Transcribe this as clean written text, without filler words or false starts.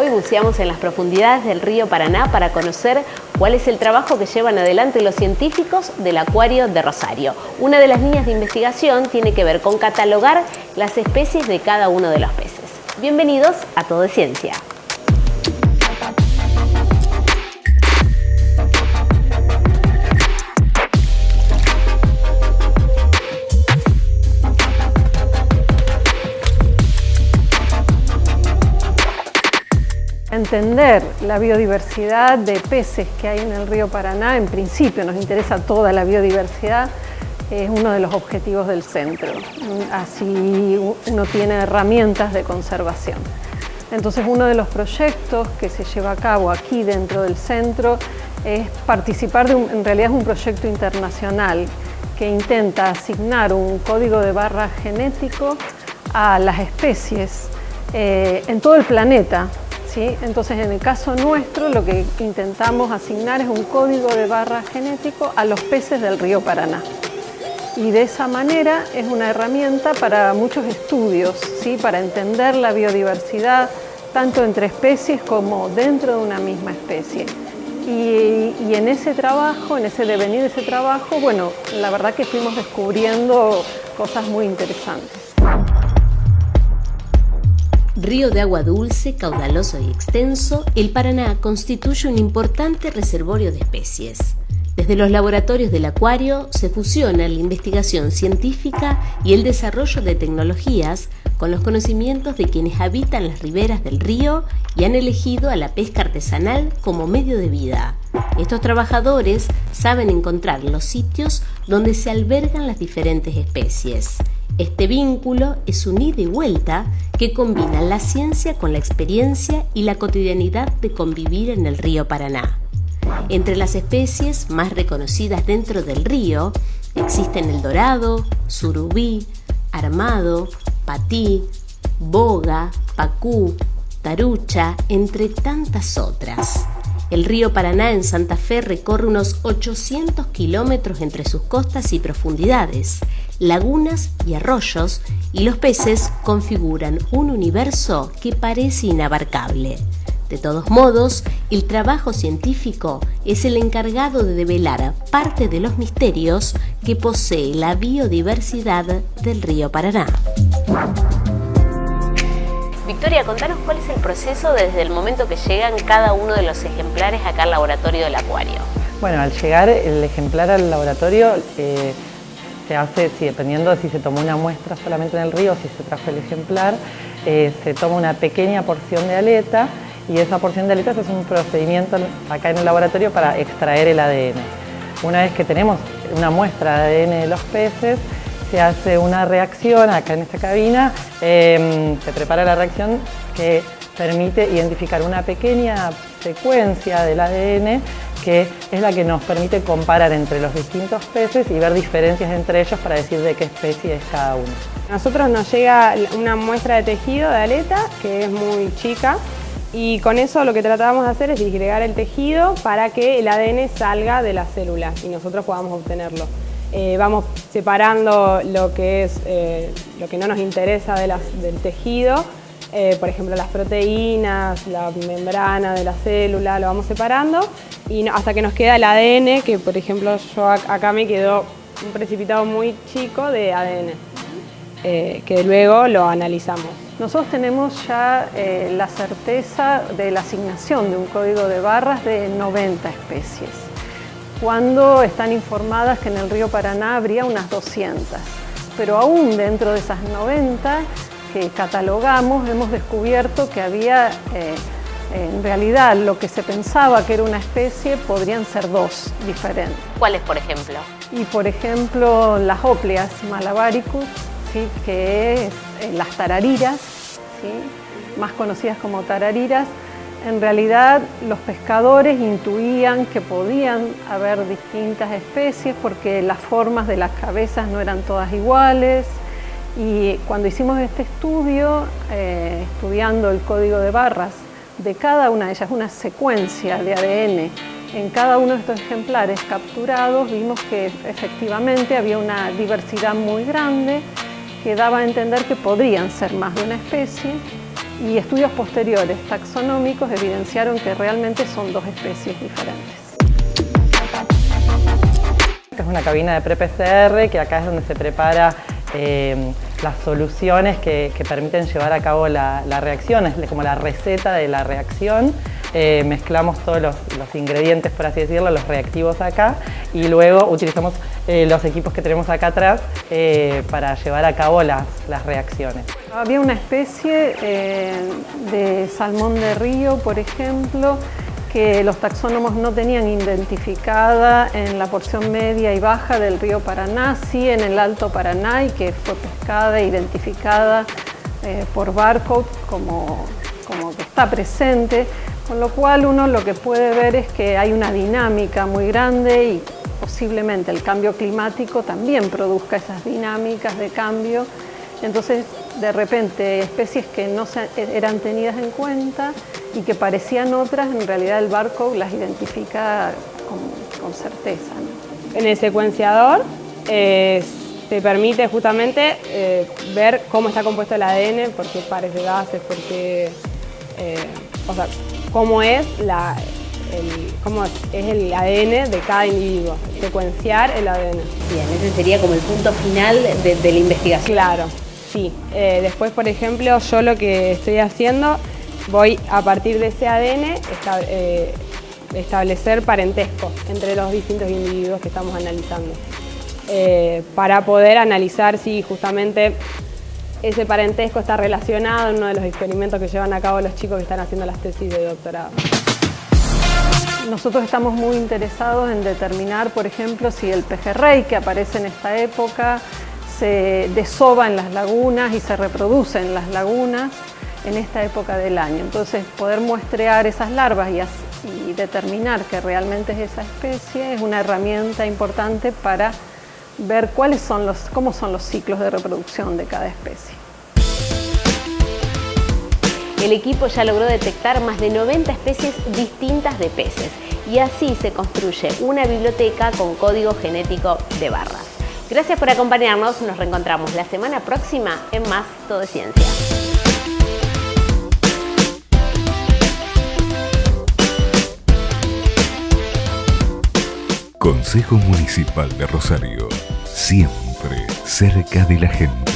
Hoy buceamos en las profundidades del río Paraná para conocer cuál es el trabajo que llevan adelante los científicos del Acuario de Rosario. Una de las líneas de investigación tiene que ver con catalogar las especies de cada uno de los peces. Bienvenidos a Todo es Ciencia. Entender la biodiversidad de peces que hay en el río Paraná, en principio nos interesa toda la biodiversidad, es uno de los objetivos del centro. Así uno tiene herramientas de conservación. Entonces uno de los proyectos que se lleva a cabo aquí dentro del centro es participar en realidad es un proyecto internacional que intenta asignar un código de barras genético a las especies en todo el planeta. ¿Sí? Entonces, en el caso nuestro, lo que intentamos asignar es un código de barra genético a los peces del río Paraná. Y de esa manera es una herramienta para muchos estudios, ¿sí? Para entender la biodiversidad, tanto entre especies como dentro de una misma especie. Y en ese trabajo, en ese devenir de ese trabajo, bueno, la verdad que fuimos descubriendo cosas muy interesantes. Río de agua dulce, caudaloso y extenso, el Paraná constituye un importante reservorio de especies. Desde los laboratorios del acuario se fusiona la investigación científica y el desarrollo de tecnologías con los conocimientos de quienes habitan las riberas del río y han elegido a la pesca artesanal como medio de vida. Estos trabajadores saben encontrar los sitios donde se albergan las diferentes especies. Este vínculo es un ida y vuelta que combina la ciencia con la experiencia y la cotidianidad de convivir en el río Paraná. Entre las especies más reconocidas dentro del río existen el dorado, surubí, armado, patí, boga, pacú, tarucha, entre tantas otras. El río Paraná en Santa Fe recorre unos 800 kilómetros entre sus costas y profundidades, lagunas y arroyos, y los peces configuran un universo que parece inabarcable. De todos modos, el trabajo científico es el encargado de develar parte de los misterios que posee la biodiversidad del río Paraná. Victoria, contanos cuál es el proceso desde el momento que llegan cada uno de los ejemplares acá al laboratorio del acuario. Bueno, al llegar el ejemplar al laboratorio se hace, dependiendo de si se tomó una muestra solamente en el río o si se trajo el ejemplar, se toma una pequeña porción de aleta y esa porción de aleta es un procedimiento acá en el laboratorio para extraer el ADN. Una vez que tenemos una muestra de ADN de los peces, se hace una reacción acá en esta cabina, se prepara la reacción que permite identificar una pequeña secuencia del ADN que es la que nos permite comparar entre los distintos peces y ver diferencias entre ellos para decir de qué especie es cada uno. A nosotros nos llega una muestra de tejido de aleta que es muy chica y con eso lo que tratamos de hacer es disgregar el tejido para que el ADN salga de la célula y nosotros podamos obtenerlo. Vamos separando lo que no nos interesa del tejido, por ejemplo las proteínas, la membrana de la célula, lo vamos separando y hasta que nos queda el ADN, que por ejemplo acá me quedó un precipitado muy chico de ADN, que luego lo analizamos. Nosotros tenemos ya la certeza de la asignación de un código de barras de 90 especies. Cuando están informadas que en el río Paraná habría unas 200. Pero aún dentro de esas 90 que catalogamos hemos descubierto que había, en realidad, lo que se pensaba que era una especie podrían ser dos diferentes. ¿Cuáles, por ejemplo? Y por ejemplo, las Opleas malabaricus, ¿sí? Que es las tarariras, ¿sí? Más conocidas como tarariras. En realidad los pescadores intuían que podían haber distintas especies porque las formas de las cabezas no eran todas iguales y cuando hicimos este estudio, estudiando el código de barras de cada una de ellas, una secuencia de ADN en cada uno de estos ejemplares capturados, vimos que efectivamente había una diversidad muy grande que daba a entender que podrían ser más de una especie y estudios posteriores taxonómicos evidenciaron que realmente son dos especies diferentes. Es una cabina de pre-PCR que acá es donde se prepara las soluciones que permiten llevar a cabo la reacción, es como la receta de la reacción. Mezclamos todos los ingredientes, por así decirlo, los reactivos acá, y luego utilizamos los equipos que tenemos acá atrás para llevar a cabo las reacciones. Había una especie de salmón de río, por ejemplo, que los taxónomos no tenían identificada en la porción media y baja del río Paraná, sí en el Alto Paraná, y que fue pescada e identificada por barcode como que está presente, con lo cual uno lo que puede ver es que hay una dinámica muy grande y posiblemente el cambio climático también produzca esas dinámicas de cambio. Entonces, de repente, especies que no eran tenidas en cuenta y que parecían otras, en realidad el barcode las identifica con certeza, ¿no? En el secuenciador te permite justamente ver cómo está compuesto el ADN, por qué pares de gases, por qué, o sea, cómo es el ADN de cada individuo, secuenciar el ADN. Bien, ese sería como el punto final de la investigación. Claro, sí. Después, por ejemplo, yo lo que estoy haciendo, voy a partir de ese ADN establecer parentesco entre los distintos individuos que estamos analizando, para poder analizar si justamente ese parentesco está relacionado en uno de los experimentos que llevan a cabo los chicos que están haciendo las tesis de doctorado. Nosotros estamos muy interesados en determinar, por ejemplo, si el pejerrey que aparece en esta época se desova en las lagunas y se reproduce en las lagunas en esta época del año. Entonces, poder muestrear esas larvas y determinar que realmente es esa especie es una herramienta importante para ver cómo son los ciclos de reproducción de cada especie. El equipo ya logró detectar más de 90 especies distintas de peces y así se construye una biblioteca con código genético de barras. Gracias por acompañarnos, nos reencontramos la semana próxima en Más Todo es Ciencia. Consejo Municipal de Rosario, siempre cerca de la gente.